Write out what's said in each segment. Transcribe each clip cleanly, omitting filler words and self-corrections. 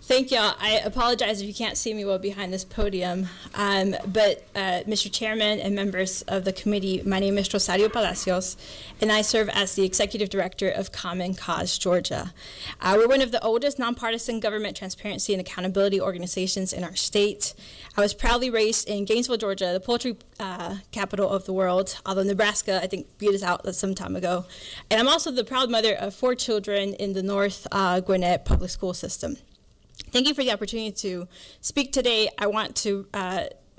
Thank y'all. I apologize if you can't see me well behind this podium, but Mr. Chairman and members of the committee, my name is Rosario Palacios, and I serve as the Executive Director of Common Cause Georgia. We're one of the oldest nonpartisan government transparency and accountability organizations in our state. I was proudly raised in Gainesville, Georgia, the poultry capital of the world, although Nebraska, I think, beat us out some time ago. And I'm also the proud mother of 4 children in the North Gwinnett public school system. Thank you for the opportunity to speak today. I want to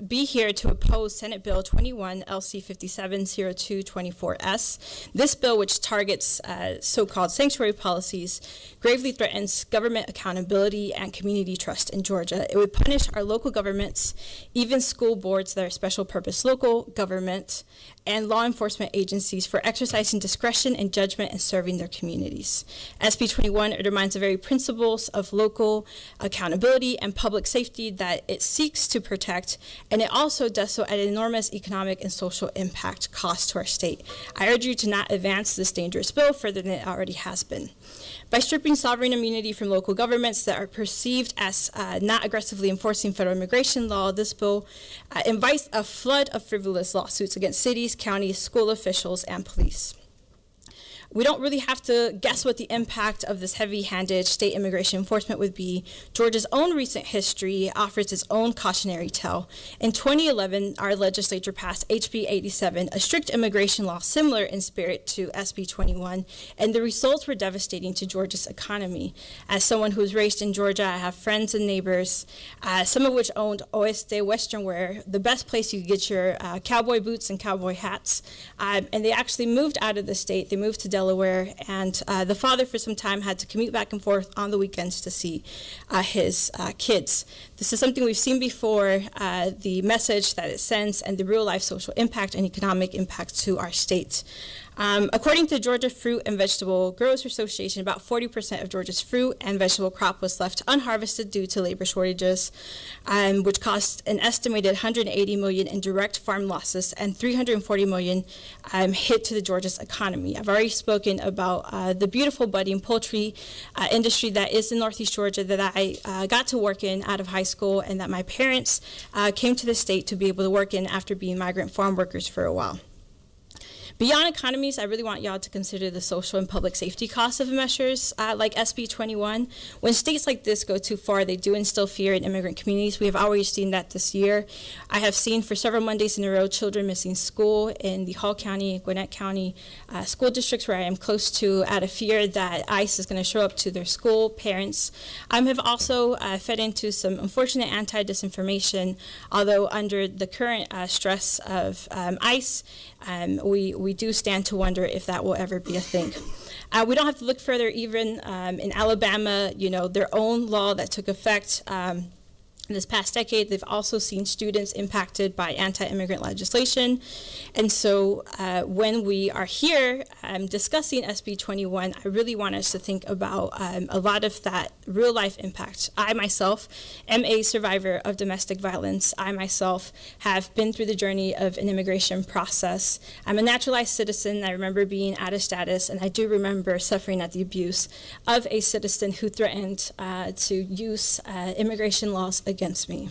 be here to oppose Senate Bill 21 LC 570224S. This bill, which targets so-called sanctuary policies, gravely threatens government accountability and community trust in Georgia. It would punish our local governments, even school boards that are special purpose local government, and law enforcement agencies for exercising discretion and judgment and serving their communities. SB 21 undermines the very principles of local accountability and public safety that it seeks to protect, and it also does so at an enormous economic and social impact cost to our state. I urge you to not advance this dangerous bill further than it already has been. By stripping sovereign immunity from local governments that are perceived as not aggressively enforcing federal immigration law, this bill invites a flood of frivolous lawsuits against cities, counties, school officials, and police. We don't really have to guess what the impact of this heavy-handed state immigration enforcement would be. Georgia's own recent history offers its own cautionary tale. In 2011, our legislature passed HB 87, a strict immigration law similar in spirit to SB 21, and the results were devastating to Georgia's economy. As someone who was raised in Georgia, I have friends and neighbors, some of which owned Oeste Western Wear, the best place you could get your cowboy boots and cowboy hats, and they actually moved out of the state. They moved to Delaware, and the father for some time had to commute back and forth on the weekends to see his kids. This is something we've seen before, the message that it sends and the real life social impact and economic impact to our state. According to Georgia Fruit and Vegetable Growers Association, about 40% of Georgia's fruit and vegetable crop was left unharvested due to labor shortages, which cost an estimated $180 million in direct farm losses and $340 million hit to the Georgia's economy. I've already spoken about the beautiful budding poultry industry that is in Northeast Georgia that I got to work in out of high school, and that my parents came to the state to be able to work in after being migrant farm workers for a while. Beyond economies, I really want y'all to consider the social and public safety costs of measures like SB 21. When states like this go too far, they do instill fear in immigrant communities. We have already seen that this year. I have seen for several Mondays in a row children missing school in the Hall County, Gwinnett County school districts where I am close to, out of fear that ICE is going to show up to their school. Parents have also fed into some unfortunate anti-disinformation, although under the current stress of ICE, we do stand to wonder if that will ever be a thing. We don't have to look further. Even in Alabama, their own law that took effect this past decade, they've also seen students impacted by anti-immigrant legislation. And so when we are here discussing SB 21, I really want us to think about a lot of that real life impact. I myself am a survivor of domestic violence. I myself have been through the journey of an immigration process. I'm a naturalized citizen. I remember being out of status, and I do remember suffering at the abuse of a citizen who threatened to use immigration laws against me.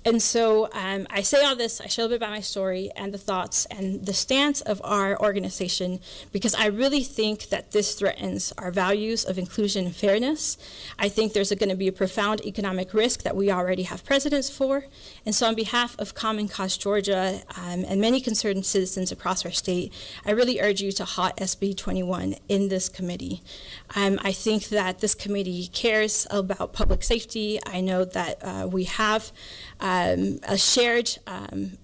And so I say all this, I share a bit about my story and the thoughts and the stance of our organization, because I really think that this threatens our values of inclusion and fairness. I think there's going to be a profound economic risk that we already have precedents for. And so on behalf of Common Cause Georgia and many concerned citizens across our state, I really urge you to halt SB 21 in this committee. I think that this committee cares about public safety. I know that we have a shared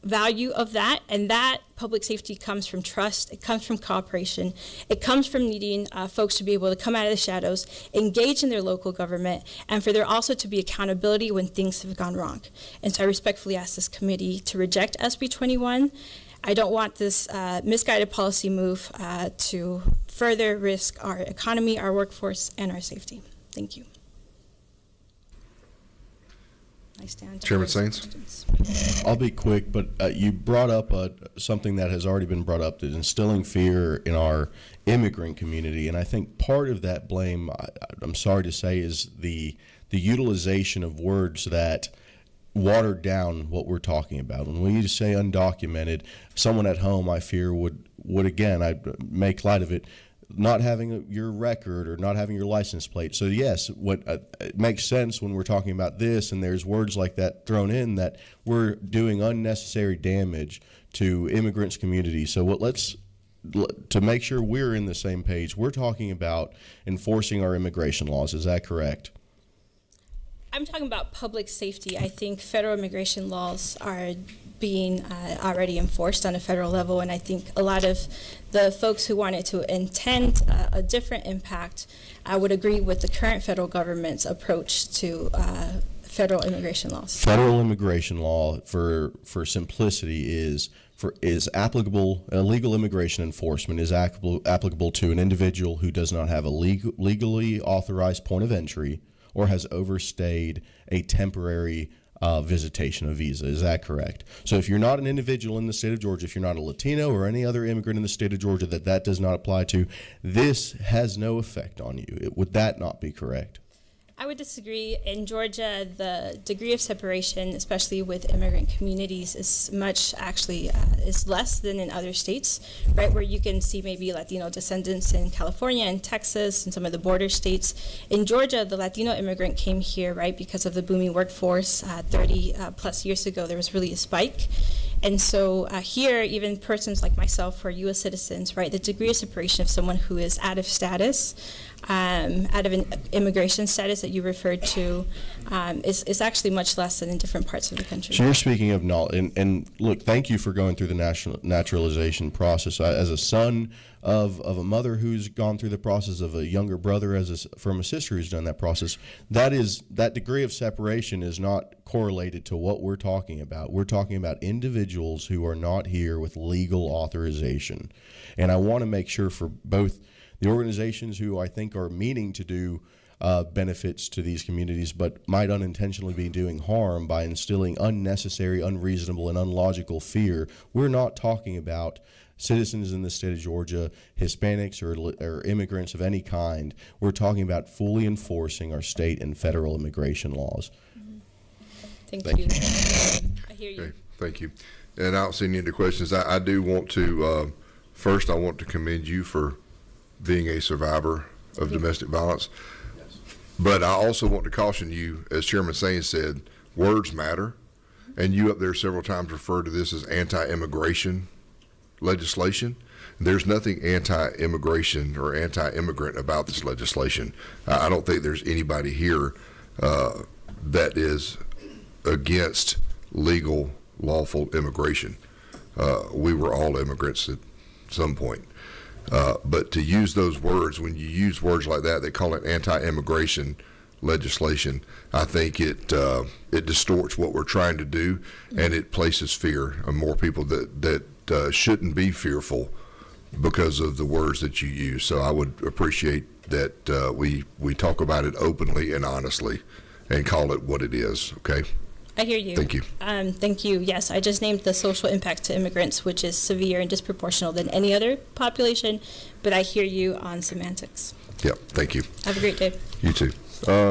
value of that, and that public safety comes from trust, it comes from cooperation, it comes from needing folks to be able to come out of the shadows, engage in their local government, and for there also to be accountability when things have gone wrong. And so I respectfully ask this committee to reject SB 21. I don't want this misguided policy move to further risk our economy, our workforce, and our safety. Thank you. I stand. Chairman Sainz? I'll be quick, but you brought up something that has already been brought up, that instilling fear in our immigrant community. And I think part of that blame, I'm sorry to say, is the utilization of words that watered down what we're talking about. When we say undocumented, someone at home, I fear, would again, I'd make light of it, not having your record or not having your license plate. So yes, it makes sense when we're talking about this and there's words like that thrown in, that we're doing unnecessary damage to immigrants' communities. So to make sure we're in the same page, we're talking about enforcing our immigration laws. Is that correct? I'm talking about public safety. I think federal immigration laws are being already enforced on a federal level, and I think a lot of the folks who wanted to intend a different impact, I would agree with the current federal government's approach to federal immigration laws. Federal immigration law, for simplicity, is applicable. Legal immigration enforcement is applicable to an individual who does not have a legally authorized point of entry or has overstayed a temporary visitation of visa. Is that correct? So if you're not an individual in the state of Georgia, if you're not a Latino or any other immigrant in the state of Georgia that does not apply to, this has no effect on you. Would that not be correct? I would disagree. In Georgia, the degree of separation, especially with immigrant communities, is is less than in other states, right? Where you can see maybe Latino descendants in California and Texas and some of the border states. In Georgia, the Latino immigrant came here, right, because of the booming workforce 30 plus years ago. There was really a spike. And so here, even persons like myself who are U.S. citizens, right, the degree of separation of someone who is out of status, out of an immigration status that you referred to, is actually much less than in different parts of the country. So you're speaking of knowledge, and look, thank you for going through the naturalization process. As a son of a mother who's gone through the process, of a younger brother from a sister who's done that process, that degree of separation is not correlated to what we're talking about. We're talking about individuals who are not here with legal authorization. And I want to make sure for both the organizations who I think are meaning to do benefits to these communities, but might unintentionally be doing harm by instilling unnecessary, unreasonable, and unlogical fear. We're not talking about citizens in the state of Georgia, Hispanics or immigrants of any kind. We're talking about fully enforcing our state and federal immigration laws. Mm-hmm. Thank you. I hear you. Okay, thank you. And I don't see any other questions. I do want to, first I want to commend you for being a survivor of domestic violence. Yes. But I also want to caution you, as Chairman Sainz said, words matter. And you up there several times referred to this as anti-immigration legislation. There's nothing anti-immigration or anti-immigrant about this legislation. I don't think there's anybody here that is against legal, lawful immigration. We were all immigrants at some point. But to use those words, when you use words like that, they call it anti-immigration legislation. I think it distorts what we're trying to do, and it places fear on more people that shouldn't be fearful because of the words that you use. So I would appreciate that we talk about it openly and honestly and call it what it is, okay? I hear you. Thank you. Thank you. Yes, I just named the social impact to immigrants, which is severe and disproportional than any other population, but I hear you on semantics. Yep, thank you. Have a great day. You too.